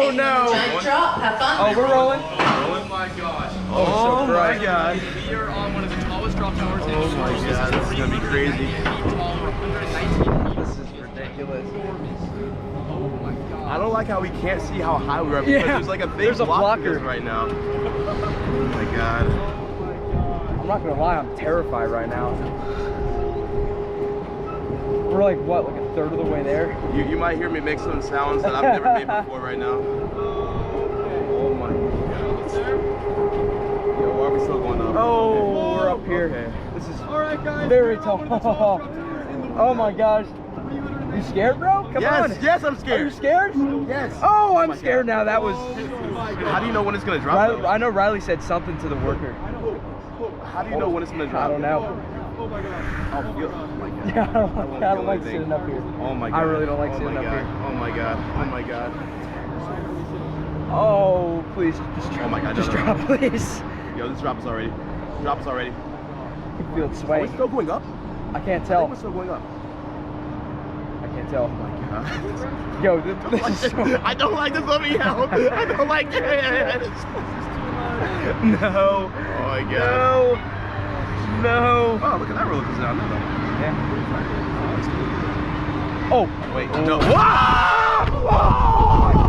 Oh no! Giant drop. Have fun. Oh, we're rolling. Oh my gosh. Oh my god. We are on one of the tallest drop towers in the world. Oh my god, this is gonna be crazy. This is ridiculous. Oh my god. I don't like how we can't see how high we are because there's like a big blocker right now. Oh my god. I'm not gonna lie, I'm terrified right now. We're like what, like a third of the way there? You might hear me make some sounds that I've never made before right now. Oh my god. Yo, why are we still going up? Oh, we're up here. Okay. This is very tall. Oh my gosh. You scared, bro? Come on. Yes, I'm scared. Are you scared? Yes. Oh, I'm scared now. That was... How do you know when it's going to drop? I know Riley said something to the worker. How do you know when it's going to drop? I don't know. Oh my god. Yeah, I don't like sitting up here. Oh my god. I really don't like sitting up here. Oh my god. Oh my god. Oh, please. Just drop. Oh my god. Just drop, please. Yo, this drops already. Drops already. I can feel it swaying. Are we still going up? I can't tell. I think we're still going up. I can't tell. Oh my god. Yo, this is so... I don't like this. Let me help. I don't like it. No. Oh my god. No. No. Oh, look at that roller coaster down there. Yeah. Oh, wait. No. Whoa! Whoa!